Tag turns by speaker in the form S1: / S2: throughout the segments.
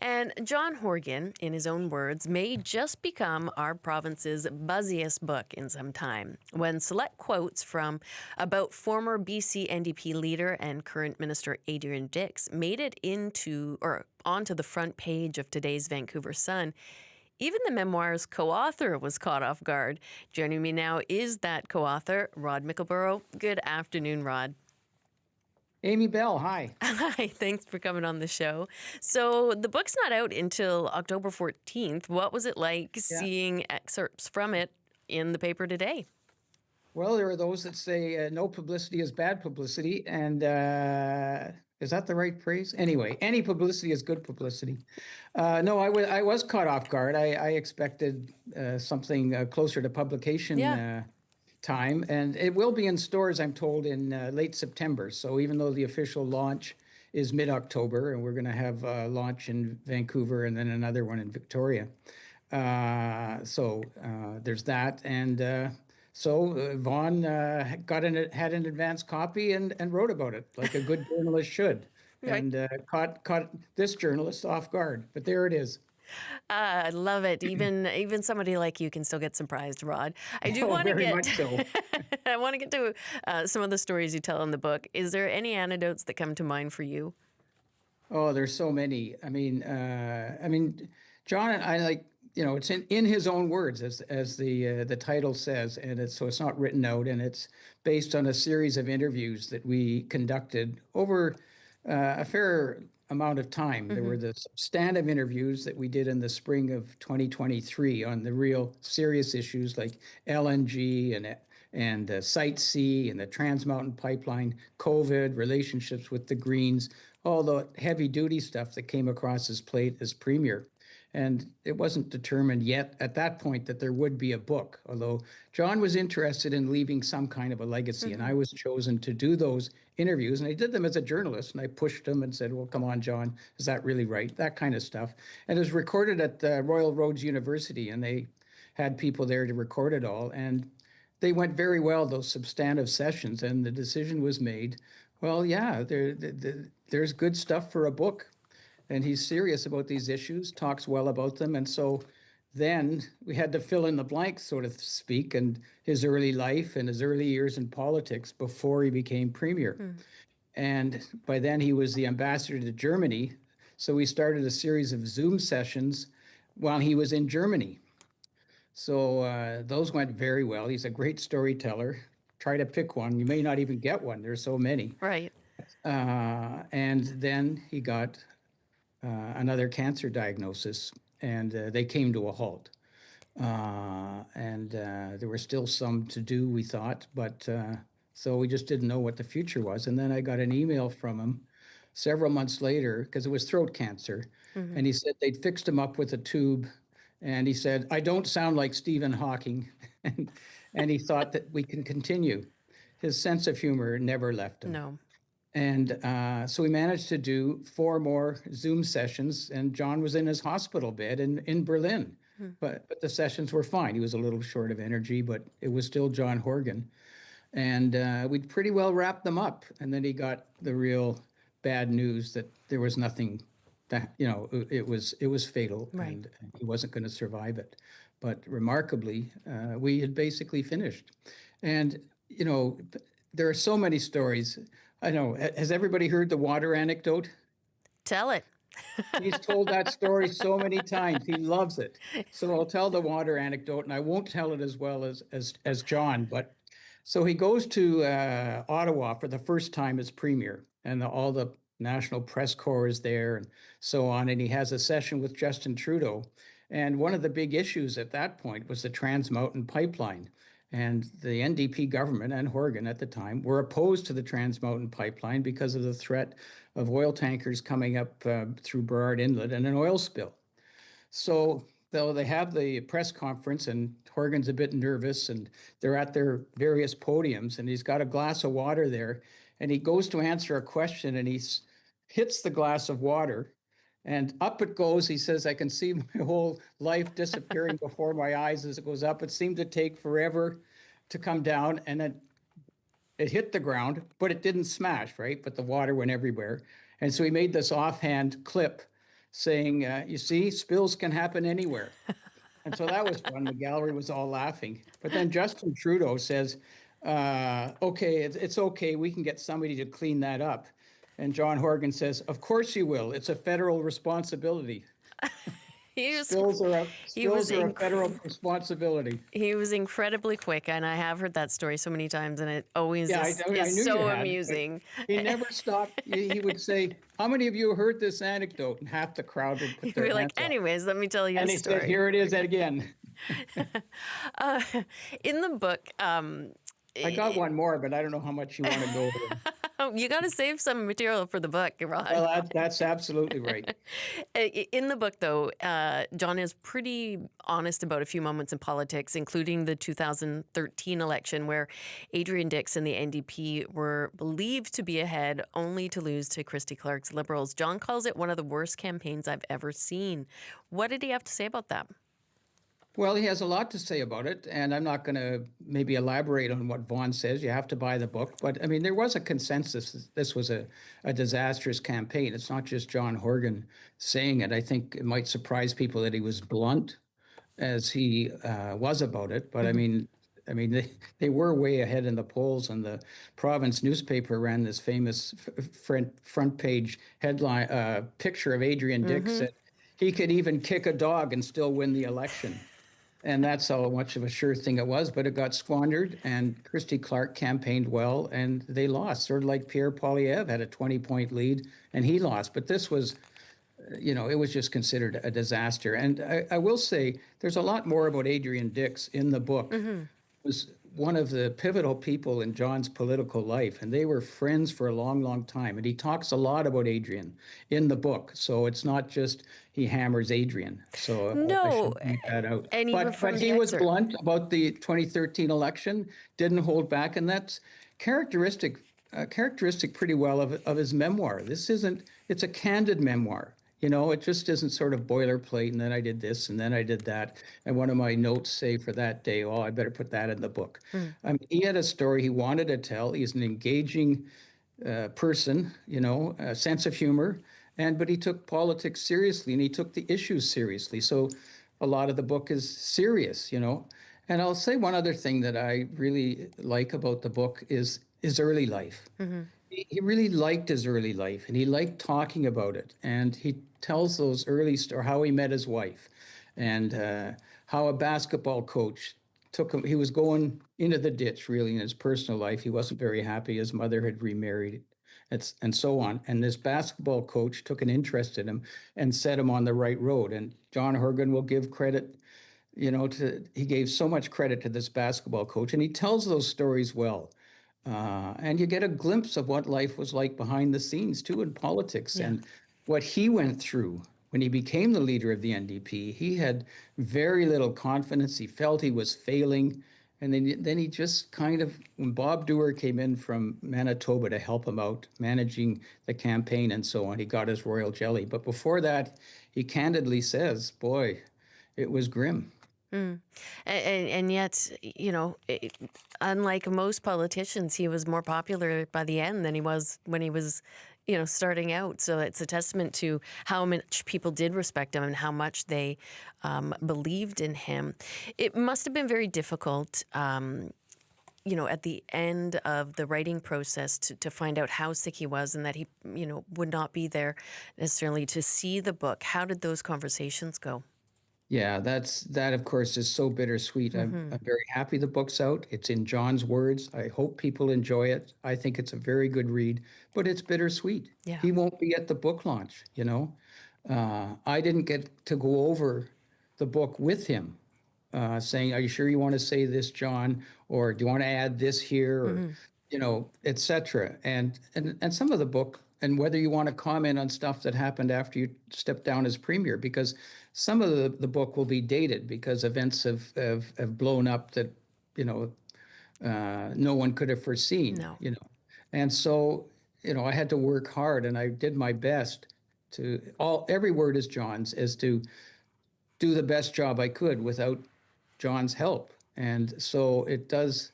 S1: And John Horgan, in his own words, may just become our province's buzziest book in some time, when select quotes from about former BC NDP leader and current Minister Adrian Dix made it onto the front page of today's Vancouver Sun. Even the memoir's co-author was caught off guard. Joining me now is that co-author, Rod Mickleburgh. Good afternoon, Rod.
S2: Amy Bell, hi.
S1: Hi, thanks for coming on the show. So the book's not out until October 14th. What was it like
S2: Yeah.
S1: seeing excerpts from it in the paper today?
S2: Well, there are those that say no publicity is bad publicity. And is that the right phrase? Anyway, any publicity is good publicity. No, I was caught off guard. I expected something closer to publication time. And it will be in stores, I'm told, in late September. So even though the official launch is mid-October, and we're going to have a launch in Vancouver and then another one in Victoria. So there's that. And so Vaughn had an advance copy and wrote about it like a good journalist should,
S1: Right.
S2: and caught this journalist off guard. But there it is.
S1: I love it. Even somebody like you can still get surprised, Rod. I do want to
S2: Very
S1: get.
S2: much so.
S1: I want to get to some of the stories you tell in the book. Is there any anecdotes that come to mind for you?
S2: Oh, there's so many. I mean, John and I, like, it's in his own words, as the title says, and it's not written out, and it's based on a series of interviews that we conducted over a fair amount of time. There were the substantive interviews that we did in the spring of 2023 on the real serious issues like LNG and Site C and the Trans Mountain Pipeline, COVID, relationships with the Greens, all the heavy duty stuff that came across his plate as premier. And it wasn't determined yet at that point that there would be a book, although John was interested in leaving some kind of a legacy. And I was chosen to do those interviews. And I did them as a journalist. And I pushed him and said, well, come on, John, is that really right? That kind of stuff. And it was recorded at Royal Roads University. And they had people there to record it all. And they went very well, those substantive sessions. And the decision was made, well, yeah, there's good stuff for a book. And he's serious about these issues, talks well about them. And so then we had to fill in the blanks, so to speak, and his early life and his early years in politics before he became premier. And by then he was the ambassador to Germany. So we started a series of Zoom sessions while he was in Germany. So those went very well. He's a great storyteller. Try to pick one. You may not even get one. There's so many.
S1: Right.
S2: And then he got another cancer diagnosis, and they came to a halt. And there were still some to do, we thought, but so we just didn't know what the future was. And then I got an email from him several months later, because it was throat cancer, and he said they'd fixed him up with a tube, and he said, I don't sound like Stephen Hawking, and he thought that we can continue. His sense of humor never left him.
S1: No.
S2: And so we managed to do 4 more Zoom sessions, and John was in his hospital bed in Berlin. But the sessions were fine. He was a little short of energy, but it was still John Horgan. And we'd pretty well wrapped them up. And then he got the real bad news that there was nothing, that it was fatal,
S1: Right.
S2: and he wasn't going to survive it. But remarkably, we had basically finished. And, there are so many stories. I know. Has everybody heard the water anecdote?
S1: Tell it.
S2: He's told that story so many times. He loves it. So I'll tell the water anecdote, and I won't tell it as well as John. But so he goes to Ottawa for the first time as premier, and all the national press corps is there and so on. And he has a session with Justin Trudeau. And one of the big issues at that point was the Trans Mountain Pipeline. And the NDP government and Horgan at the time were opposed to the Trans Mountain Pipeline because of the threat of oil tankers coming up through Burrard Inlet and an oil spill. So though they have the press conference, and Horgan's a bit nervous, and they're at their various podiums, and he's got a glass of water there, and he goes to answer a question, and he hits the glass of water, and up it goes. He says, I can see my whole life disappearing before my eyes as it goes up. It seemed to take forever to come down, and it hit the ground, but it didn't smash, right? But the water went everywhere. And so he made this offhand clip saying, you see, spills can happen anywhere. And so that was fun. The gallery was all laughing. But then Justin Trudeau says, okay, it's okay. We can get somebody to clean that up. And John Horgan says, of course you will. It's a federal responsibility.
S1: He was he was
S2: Spills are a federal responsibility.
S1: he was incredibly quick, and I have heard that story so many times, and it always
S2: Yeah,
S1: is,
S2: I knew you
S1: so
S2: had, but
S1: amusing.
S2: he never stopped. He would say, how many of you heard this anecdote? And half the crowd would put
S1: He'd
S2: their
S1: be like,
S2: hands up.
S1: anyways, let me tell you
S2: And
S1: a
S2: he said,
S1: story.
S2: here it is again.
S1: Uh, in the book,
S2: I got one more, but I don't know how much you want to go over.
S1: you got to save some material for the book, Rod.
S2: Well, that's absolutely right.
S1: In the book, though, John is pretty honest about a few moments in politics, including the 2013 election, where Adrian Dix and the NDP were believed to be ahead, only to lose to Christy Clark's Liberals. John calls it one of the worst campaigns I've ever seen. What did he have to say about that?
S2: Well, he has a lot to say about it, and I'm not going to maybe elaborate on what Vaughn says. You have to buy the book. But I mean, there was a consensus. This was a disastrous campaign. It's not just John Horgan saying it. I think it might surprise people that he was blunt as he was about it. But they were way ahead in the polls, and the province newspaper ran this famous front page headline picture of Adrian Dix that he could even kick a dog and still win the election. And that's how much of a sure thing it was, but it got squandered, and Christy Clark campaigned well, and they lost. Sort of like Pierre Poilievre had a 20-point lead, and he lost. But this was, it was just considered a disaster. And I will say there's a lot more about Adrian Dix in the book. Was one of the pivotal people in John's political life, and they were friends for a long, long time. And he talks a lot about Adrian in the book, so it's not just he hammers Adrian. So I should point that out.
S1: And even from
S2: But
S1: the
S2: he was
S1: excerpt.
S2: blunt about the 2013 election, didn't hold back, and that's characteristic pretty well of his memoir. It's a candid memoir. It just isn't sort of boilerplate, and then I did this, and then I did that. And one of my notes say for that day, oh, I better put that in the book. He had a story he wanted to tell. He's an engaging person, a sense of humor, but he took politics seriously, and he took the issues seriously. So a lot of the book is serious, And I'll say one other thing that I really like about the book is his early life. He really liked his early life, and he liked talking about it. And he tells those or how he met his wife, and how a basketball coach took him. He was going into the ditch, really, in his personal life. He wasn't very happy. His mother had remarried, and so on. And this basketball coach took an interest in him and set him on the right road. And John Horgan will give credit, he gave so much credit to this basketball coach, and he tells those stories well. And you get a glimpse of what life was like behind the scenes, too, in politics.
S1: Yeah.
S2: And what he went through when he became the leader of the NDP. He had very little confidence. He felt he was failing. And then he just when Bob Dewar came in from Manitoba to help him out, managing the campaign and so on, he got his royal jelly. But before that, he candidly says, boy, it was grim.
S1: And yet, unlike most politicians, he was more popular by the end than he was when he was, starting out. So it's a testament to how much people did respect him and how much they believed in him. It must have been very difficult, at the end of the writing process to find out how sick he was and that he, would not be there necessarily to see the book. How did those conversations go?
S2: Yeah, that of course is so bittersweet. I'm very happy the book's out. It's in John's words. I hope people enjoy it. I think it's a very good read, but it's bittersweet.
S1: Yeah.
S2: He won't be at the book launch, I didn't get to go over the book with him, saying, are you sure you want to say this, John? Or do you want to add this here? Or, et cetera. And some of the book, and whether you want to comment on stuff that happened after you stepped down as premier, because some of the book will be dated because events have blown up that, no one could have foreseen,
S1: No.
S2: And so, I had to work hard, and I did my best every word is John's, is to do the best job I could without John's help. And so it does.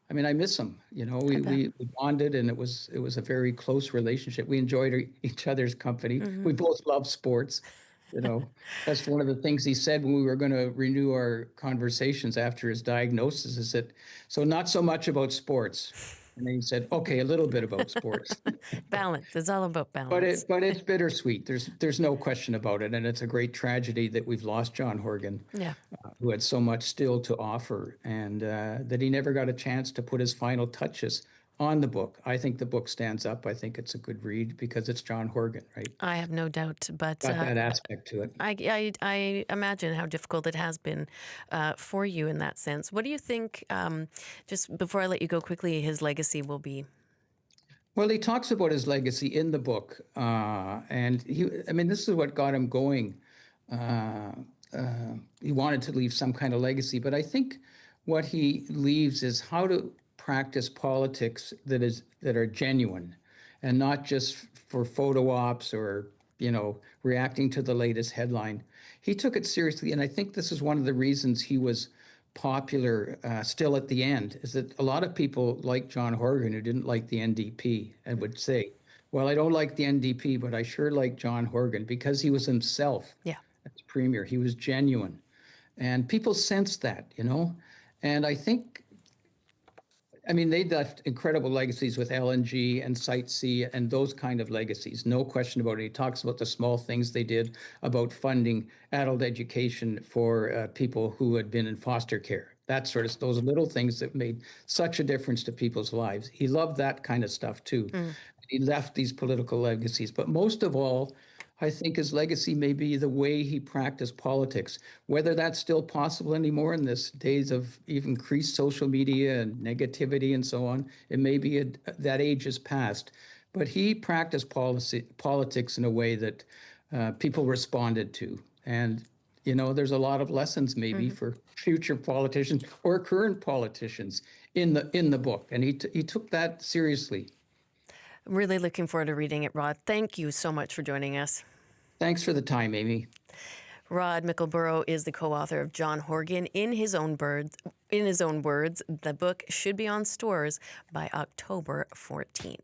S2: I mean, I miss him. We bonded, and it was a very close relationship. We enjoyed each other's company. We both love sports, You know, that's one of the things he said when we were going to renew our conversations after his diagnosis is that, so not so much about sports. And then he said, okay, a little bit about sports.
S1: Balance. It's all about
S2: But
S1: balance.
S2: it's bittersweet. There's no question about it. And it's a great tragedy that we've lost John Horgan,
S1: Yeah.
S2: who had so much still to offer, and that he never got a chance to put his final touches on the book. I think the book stands up. I think it's a good read because it's John Horgan, right?
S1: I have no doubt, but
S2: Got that aspect to it.
S1: I imagine how difficult it has been for you in that sense. What do you think, just before I let you go quickly, his legacy will be?
S2: Well, he talks about his legacy in the book, and I mean, this is what got him going. Uh, he wanted to leave some kind of legacy, but I think what he leaves is how to practice politics that are genuine, and not just for photo ops or reacting to the latest headline. He took it seriously, and I think this is one of the reasons he was popular still at the end, is that a lot of people like John Horgan who didn't like the NDP and would say, well, I don't like the NDP, but I sure like John Horgan because he was himself
S1: Yeah.
S2: as premier. He was genuine. And people sensed that, And I mean, they left incredible legacies with LNG and Site C and those kind of legacies. No question about it. He talks about the small things they did about funding adult education for people who had been in foster care. That sort of those little things that made such a difference to people's lives. He loved that kind of stuff too. He left these political legacies, but most of all, I think his legacy may be the way he practiced politics. Whether that's still possible anymore in this days of even increased social media and negativity and so on, it may be that age is past. But he practiced politics in a way that people responded to. And, there's a lot of lessons maybe for future politicians or current politicians in the book. And he took that seriously.
S1: Really looking forward to reading it, Rod. Thank you so much for joining us.
S2: Thanks for the time, Amy.
S1: Rod Mickleburgh is the co-author of John Horgan. In his own words, the book should be on stores by October 14th.